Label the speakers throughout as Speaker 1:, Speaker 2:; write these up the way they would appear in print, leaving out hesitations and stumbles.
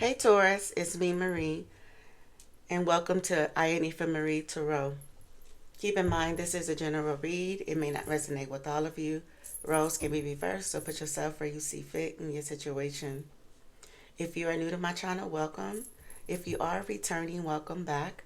Speaker 1: Hey Taurus, it's me Marie, and welcome to Ione for Marie Tarot. Keep in mind this is a general read. It may not resonate with all of you. Roles can be reversed, so put yourself where you see fit in your situation. If you are new to my channel, welcome. If you are returning, welcome back.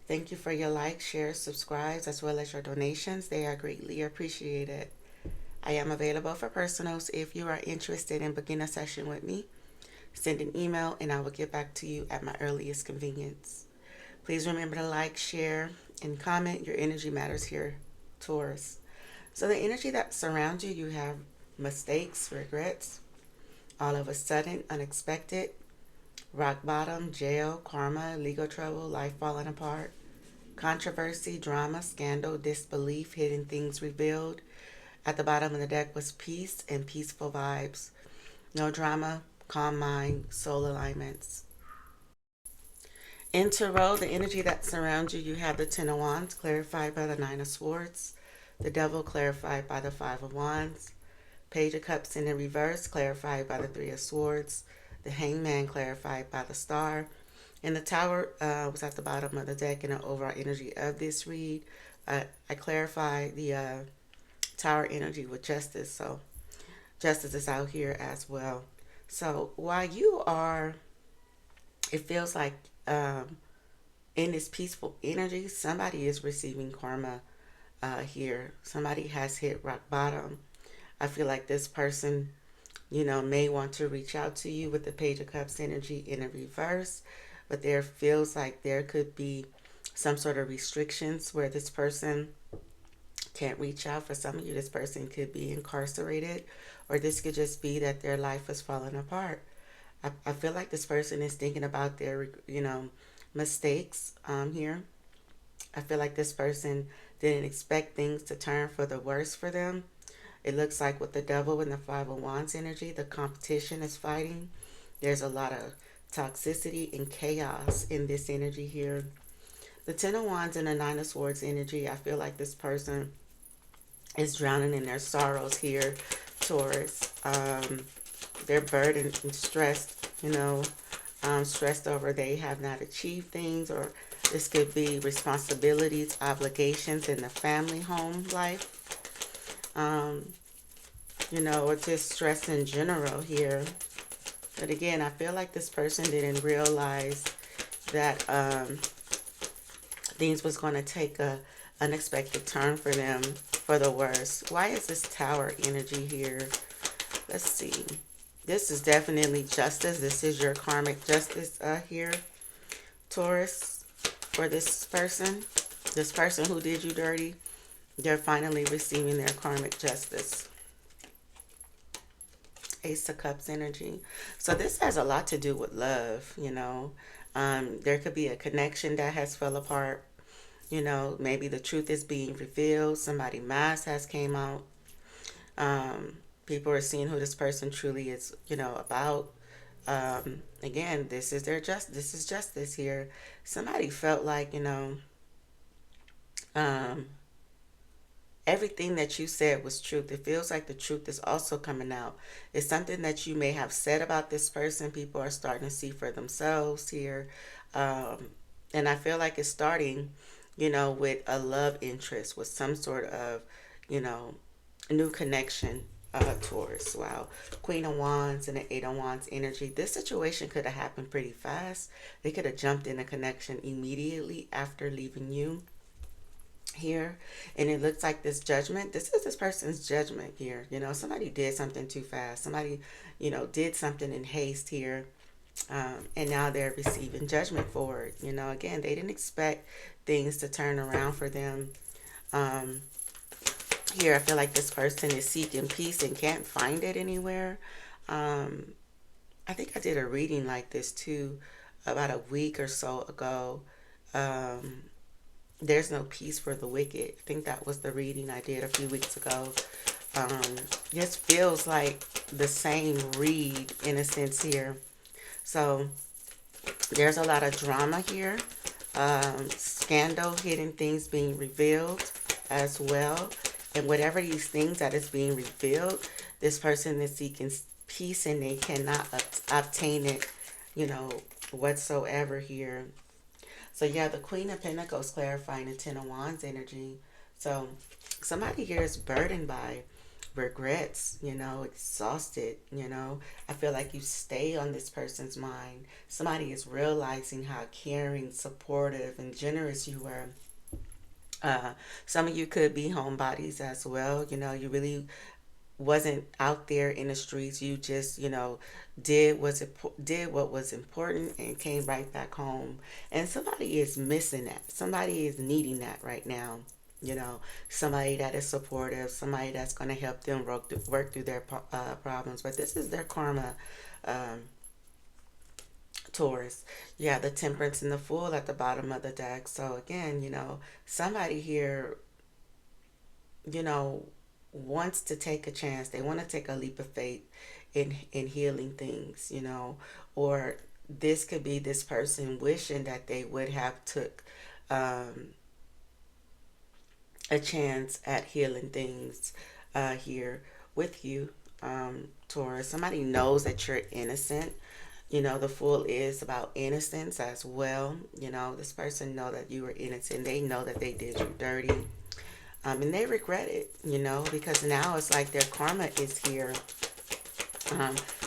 Speaker 1: Thank you for your likes, shares, subscribes, as well as your donations. They are greatly appreciated. I am available for personals if you are interested in booking a session with me. Send an email and I will get back to you at my earliest convenience. Please remember to like, share, and comment. Your energy matters here, Taurus. So the energy that surrounds you, you have mistakes, regrets, all of a sudden, unexpected, rock bottom, jail, karma, legal trouble, life falling apart, controversy, drama, scandal, disbelief, hidden things revealed. At the bottom of the deck was peace and peaceful vibes. No drama, calm mind, soul alignments. In Tarot, the energy that surrounds you, you have the Ten of Wands clarified by the Nine of Swords, the Devil clarified by the Five of Wands, Page of Cups in the reverse clarified by the Three of Swords, the Hangman clarified by the Star, and the Tower was at the bottom of the deck in the overall energy of this read. I clarified the Tower energy with Justice, so Justice is out here as well. So while you are, it feels like in this peaceful energy, somebody is receiving karma here. Somebody has hit rock bottom. I feel like this person, may want to reach out to you with the Page of Cups energy in a reverse, but there feels like there could be some sort of restrictions where this person can't reach out. For some of you, this person could be incarcerated, or this could just be that their life is falling apart. I feel like this person is thinking about their, mistakes here. I feel like this person didn't expect things to turn for the worse for them. It looks like with the Devil and the Five of Wands energy, the competition is fighting. There's a lot of toxicity and chaos in this energy here. The Ten of Wands and the Nine of Swords energy, I feel like this person is drowning in their sorrows here, Taurus. They're burdened and stressed, stressed over they have not achieved things, or this could be responsibilities, obligations in the family home life, or just stress in general here. But again, I feel like this person didn't realize that things was going to take a unexpected turn for them for the worse. Why is this Tower energy here? Let's see. This is definitely justice. This is your karmic justice here, Taurus, for this person. This person who did you dirty, they're finally receiving their karmic justice. Ace of Cups energy. So this has a lot to do with love, There could be a connection that has fell apart. Maybe the truth is being revealed. Somebody mask has came out. People are seeing who this person truly is, about. Again, this is this is justice here. Somebody felt like, everything that you said was truth. It feels like the truth is also coming out. It's something that you may have said about this person. People are starting to see for themselves here. And I feel like it's starting, with a love interest, with some sort of, new connection. Taurus. Wow. Queen of Wands and the Eight of Wands energy. This situation could have happened pretty fast. They could have jumped in a connection immediately after leaving you here. And it looks like this judgment. This is this person's judgment here. Somebody did something too fast. Somebody, did something in haste here. And now they're receiving judgment for it. Again, they didn't expect things to turn around for them. Here, I feel like this person is seeking peace and can't find it anywhere. I think I did a reading like this too about a week or so ago. There's no peace for the wicked. I think that was the reading I did a few weeks ago. This feels like the same read in a sense here. So there's a lot of drama here. Scandal, hidden things being revealed as well. And whatever these things that is being revealed, this person is seeking peace and they cannot obtain it you know, whatsoever here. So yeah, the Queen of Pentacles clarifying the Ten of Wands energy. So somebody here is burdened by regrets, you know, exhausted, you know. I feel like you stay on this person's mind. Somebody is realizing how caring, supportive, and generous you were. Uh, some of you could be homebodies as well. You know, you really wasn't out there in the streets. You just, you know, did what was important and came right back home. And somebody is missing that. Somebody is needing that right now. You know, somebody that is supportive, somebody that's going to help them work through their problems. But this is their karma, um, Taurus. Yeah, the Temperance and the Fool at the bottom of the deck. So again, you know, somebody here, you know, wants to take a chance. They want to take a leap of faith in healing things, you know, or this could be this person wishing that they would have took um, a chance at healing things here with you, Taurus. Somebody knows that you're innocent. You know, the Fool is about innocence as well. You know, this person know that you were innocent. They know that they did you dirty. And they regret it, you know, because now it's like their karma is here.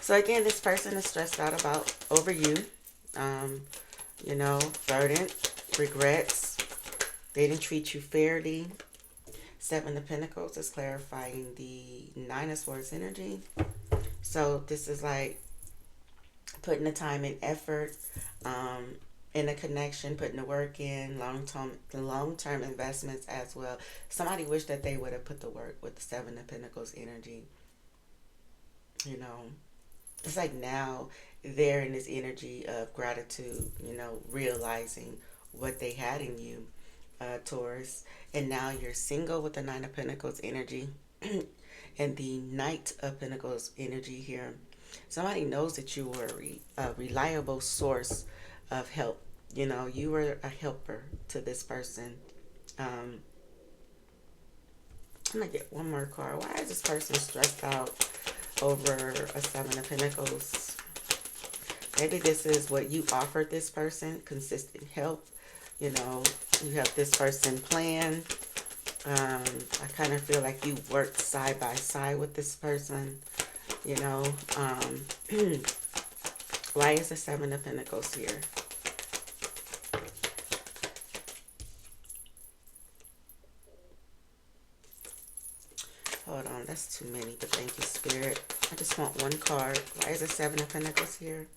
Speaker 1: So again, this person is stressed out about over you, you know, burdened, regrets. They didn't treat you fairly. Seven of Pentacles is clarifying the Nine of Swords energy. So this is like putting the time and effort in a connection, putting the work in, long-term investments as well. Somebody wished that they would have put the work with the Seven of Pentacles energy. You know, it's like now they're in this energy of gratitude, you know, realizing what they had in you, Taurus. And now you're single with the Nine of Pentacles energy and the Knight of Pentacles energy here. Somebody knows that you were a reliable source of help. You know, you were a helper to this person. I'm going to get one more card. Why is this person stressed out over a Seven of Pentacles? Maybe this is what you offered this person, consistent help. You know, you help this person plan. I kind of feel like you worked side by side with this person. You know, why is the Seven of Pentacles here? Hold on, that's too many, but thank you, Spirit. I just want one card. Why is the Seven of Pentacles here?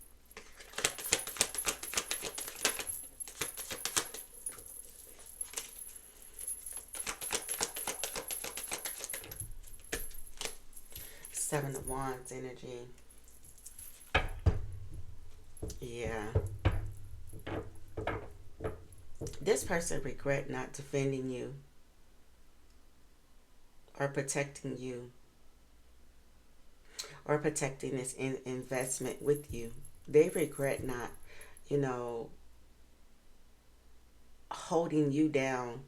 Speaker 1: Seven of Wands energy. Yeah. This person regret not defending you or protecting you or protecting this investment with you. They regret not, you know, holding you down,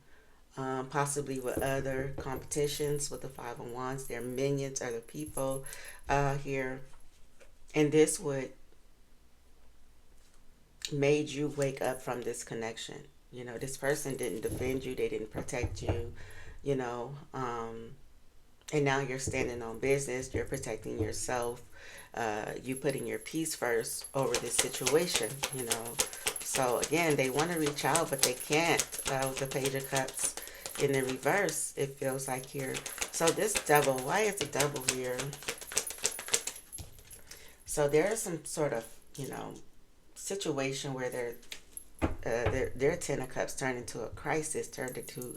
Speaker 1: possibly with other competitions with the Five of Wands, their minions, other people here. And this would made you wake up from this connection. You know, this person didn't defend you. They didn't protect you, you know. And now you're standing on business. You're protecting yourself. You putting your peace first over this situation, you know. So, again, they want to reach out, but they can't. With the Page of Cups in the reverse, it feels like here. So, this Devil, why is the Devil here? So, there is some sort of, you know, situation where their Ten of Cups turned into a crisis, turned into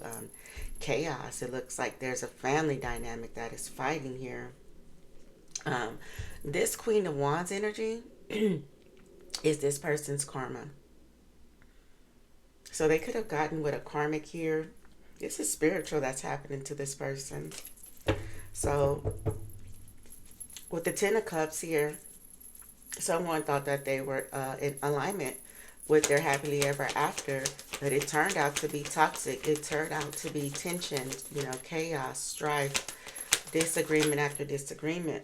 Speaker 1: chaos. It looks like there's a family dynamic that is fighting here. This Queen of Wands energy is this person's karma. So they could have gotten with a karmic here. This is spiritual that's happening to this person. So with the Ten of Cups here, someone thought that they were in alignment with their happily ever after, but it turned out to be toxic. It turned out to be tension, you know, chaos, strife, disagreement after disagreement.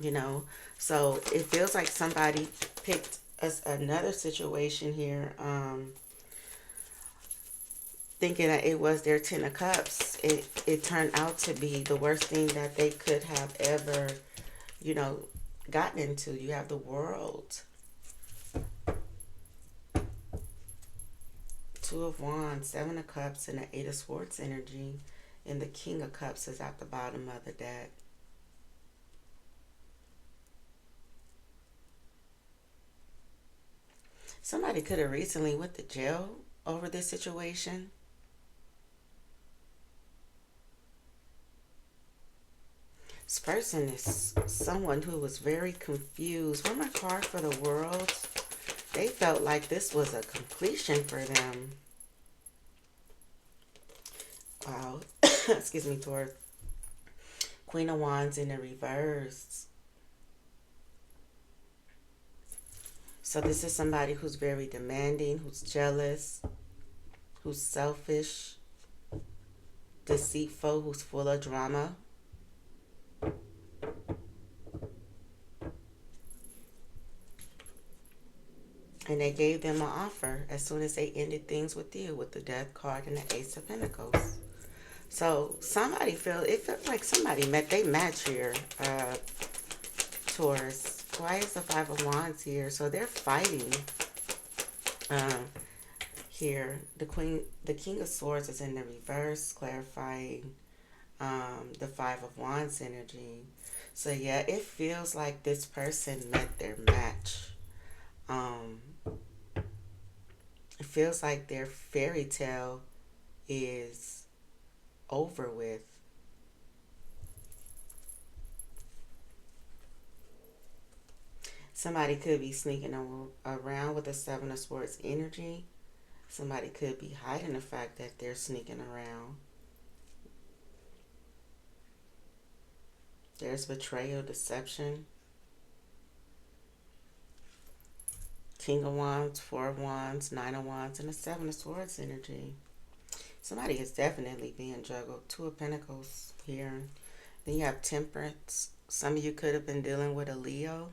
Speaker 1: You know, So it feels like somebody picked us another situation here, thinking that it was their Ten of Cups. It turned out to be the worst thing that they could have ever, you know, gotten into. You have the World, Two of Wands, Seven of Cups, and the Eight of Swords energy. And the King of Cups is at the bottom of the deck. Somebody could have recently went to jail over this situation. This person is someone who was very confused. One of my cards for the World, they felt like this was a completion for them. Wow. Excuse me, Taurus. Queen of Wands in the reverse. So this is somebody who's very demanding, who's jealous, who's selfish, deceitful, who's full of drama. And they gave them an offer as soon as they ended things with you with the Death card and the Ace of Pentacles. So somebody it felt like somebody they match here, Taurus. Why is the Five of Wands here? So they're fighting. Here, the King of Swords is in the reverse, clarifying the Five of Wands energy. So yeah, it feels like this person met their match. It feels like their fairy tale is over with. Somebody could be sneaking around with the Seven of Swords energy. Somebody could be hiding the fact that they're sneaking around. There's betrayal, deception. King of Wands, Four of Wands, Nine of Wands, and the Seven of Swords energy. Somebody is definitely being juggled. Two of Pentacles here. Then you have Temperance. Some of you could have been dealing with a Leo,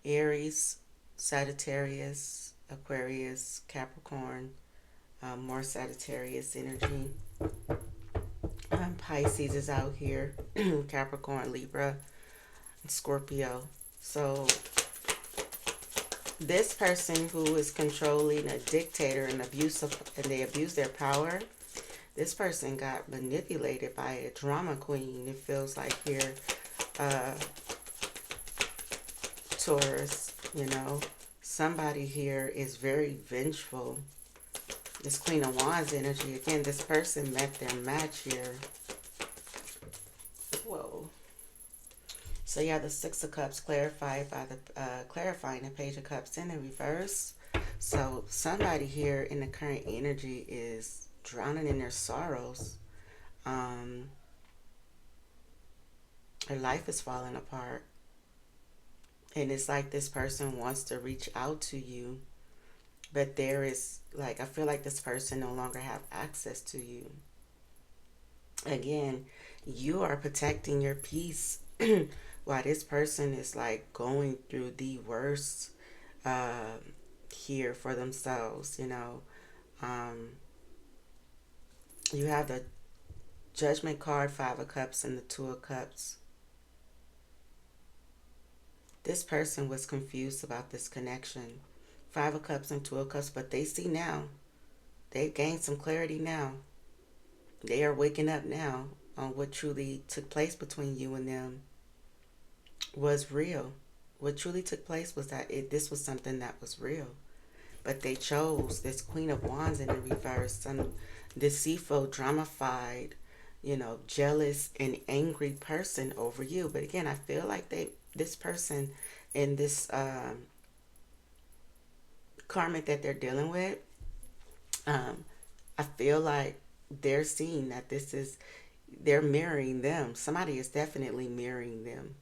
Speaker 1: Aries, Sagittarius, Aquarius, Capricorn, more Sagittarius energy. Pisces is out here. Capricorn, Libra, Scorpio. So this person who is controlling, a dictator, and they abuse their power, this person got manipulated by a drama queen. It feels like here, Taurus, somebody here is very vengeful. This Queen of Wands energy, again, this person met their match here. Whoa. So yeah, the Six of Cups clarified by the clarifying the Page of Cups in the reverse. So somebody here in the current energy is drowning in their sorrows. Their life is falling apart. And it's like this person wants to reach out to you, but there is, like, I feel like this person no longer have access to you. Again, you are protecting your peace while this person is like going through the worst here for themselves. You have the Judgment card, Five of Cups, and the Two of Cups. This person was confused about this connection. Five of Cups and Two of Cups, but they see now. They've gained some clarity now. They are waking up now on what truly took place between you and them was real. What truly took place was that this was something that was real. But they chose this Queen of Wands in the reverse, some deceitful, dramified, jealous and angry person over you. But again, I feel like this person in this karmic that they're dealing with, I feel like they're seeing that they're mirroring them. Somebody is definitely mirroring them.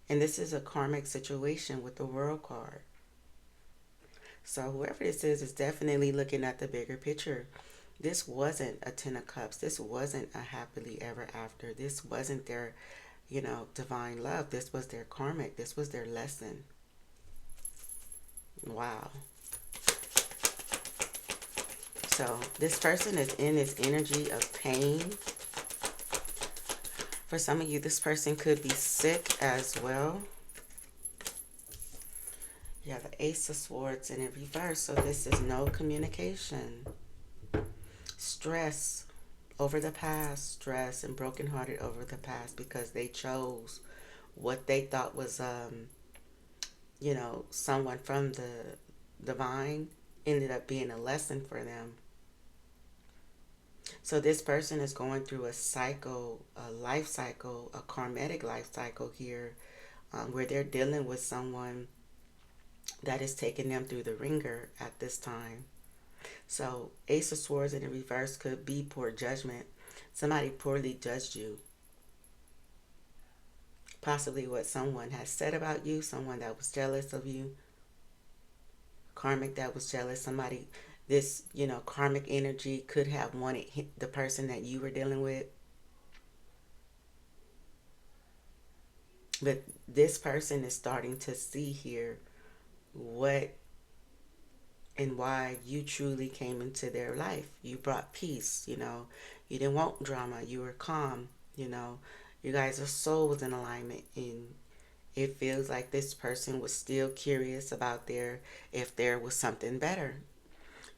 Speaker 1: And this is a karmic situation with the World card. So whoever this is definitely looking at the bigger picture. This wasn't a Ten of Cups. This wasn't a happily ever after. This wasn't their, you know, divine love. This was their karmic. This was their lesson. Wow. So this person is in this energy of pain. For some of you, this person could be sick as well. You have the Ace of Swords in reverse. So this is no communication. Stress over the past. Stress and brokenhearted over the past because they chose what they thought was, you know, someone from the divine, ended up being a lesson for them. So this person is going through a cycle, a life cycle, a karmatic life cycle here, where they're dealing with someone that is taking them through the ringer at this time. So Ace of Swords in the reverse could be poor judgment. Somebody poorly judged you. Possibly what someone has said about you, someone that was jealous of you, karmic that was jealous, somebody, this, you know, karmic energy could have wanted the person that you were dealing with. But this person is starting to see here what and why you truly came into their life. You brought peace, you know. You didn't want drama. You were calm, you know. You guys' souls in alignment, and it feels like this person was still curious about if there was something better.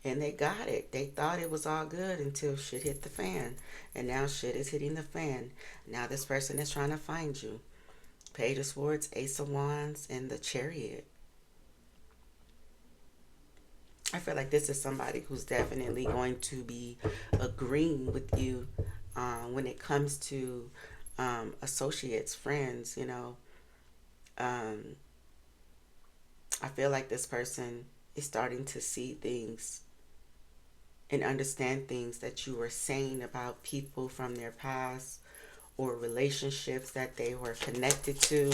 Speaker 1: And they got it. They thought it was all good until shit hit the fan. And now shit is hitting the fan. Now this person is trying to find you. Page of Swords, Ace of Wands, and the Chariot. I feel like this is somebody who's definitely going to be agreeing with you when it comes to associates, friends, you know. I feel like this person is starting to see things and understand things that you were saying about people from their past or relationships that they were connected to,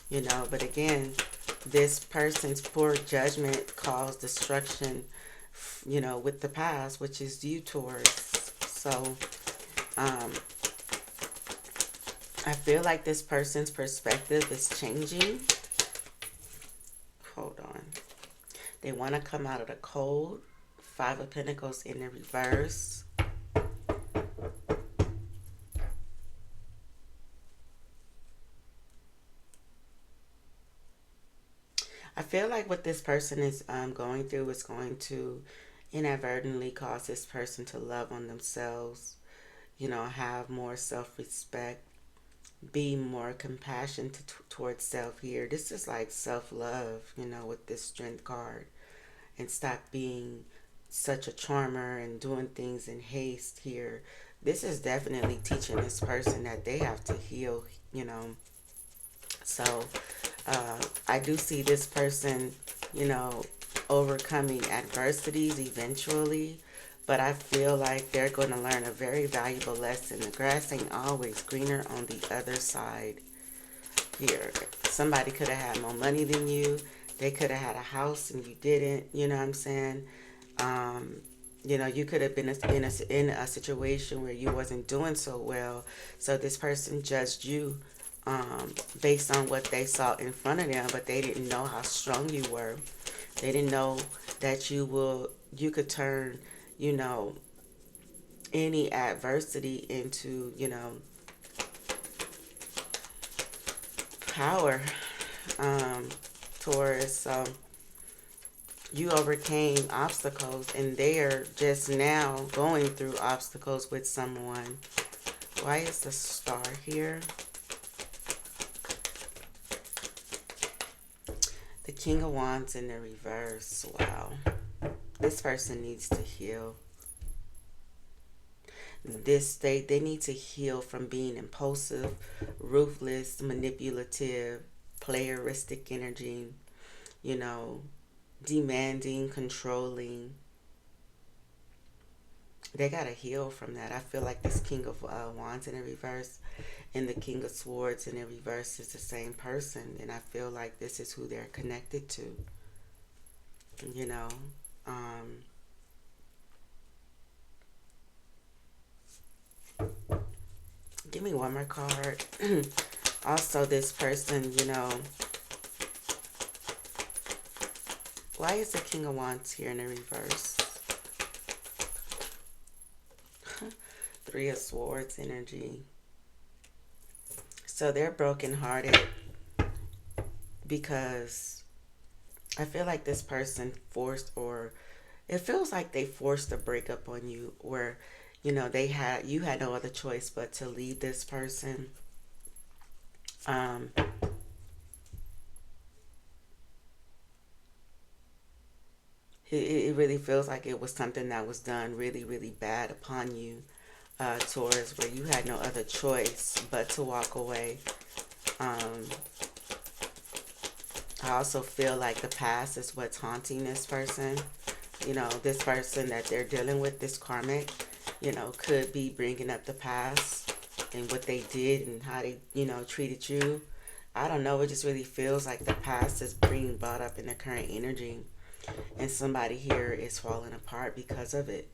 Speaker 1: you know. But again, this person's poor judgment caused destruction, you know, with the past, which is you, Taurus. So I feel like this person's perspective is changing. Hold on. They want to come out of the cold. Five of Pentacles in the reverse. I feel like what this person is going through is going to inadvertently cause this person to love on themselves, you know, have more self-respect, be more compassionate towards self here. This is like self-love, you know, with this Strength card. And stop being such a charmer and doing things in haste here. This is definitely teaching this person that they have to heal, you know. So I do see this person, you know, overcoming adversities eventually. But I feel like they're going to learn a very valuable lesson. The grass ain't always greener on the other side here. Somebody could have had more money than you. They could have had a house and you didn't. You know what I'm saying? You know, you could have been in a situation where you wasn't doing so well. So this person judged you based on what they saw in front of them, but they didn't know how strong you were. They didn't know that you could turn, you know, any adversity into, you know, power, Taurus. So you overcame obstacles and they're just now going through obstacles with someone. Why is the Star here? The King of Wands in the reverse. Wow. This person needs to heal. They need to heal from being impulsive, ruthless, manipulative, playeristic energy, you know, demanding, controlling. They got to heal from that. I feel like this King of Wands in the reverse and the King of Swords in the reverse is the same person. And I feel like this is who they're connected to. You know, Give me one more card. Also, this person, why is the King of Wands here in the reverse? Three of Swords energy. So they're brokenhearted because I feel like this person forced, or it feels like they forced a breakup on you, or you had no other choice but to leave this person. Um, it really feels like it was something that was done really, really bad upon you, Taurus, where you had no other choice but to walk away. Um, I also feel like the past is what's haunting this person. This person that they're dealing with, this karmic, could be bringing up the past and what they did and how they, treated you. I don't know. It just really feels like the past is being brought up in the current energy, and somebody here is falling apart because of it.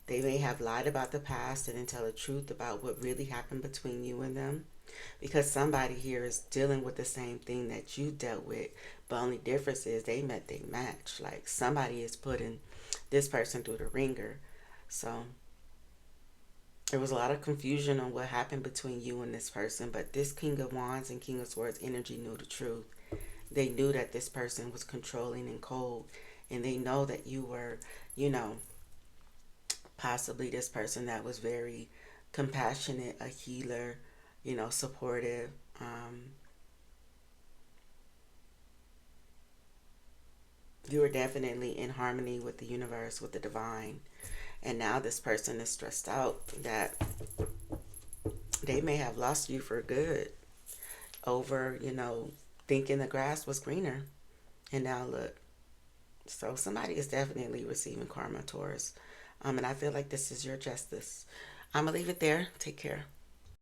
Speaker 1: They may have lied about the past and didn't tell the truth about what really happened between you and them, because somebody here is dealing with the same thing that you dealt with, but only difference is they met their match. Like somebody is putting this person through the ringer. So there was a lot of confusion on what happened between you and this person, but this King of Wands and King of Swords energy knew the truth. They knew that this person was controlling and cold, and they know that you were, you know, possibly this person that was very compassionate, a healer, supportive. You were definitely in harmony with the universe, with the divine. And now this person is stressed out that they may have lost you for good over, thinking the grass was greener. And now look. So somebody is definitely receiving karma, Taurus. And I feel like this is your justice. I'm going to leave it there. Take care.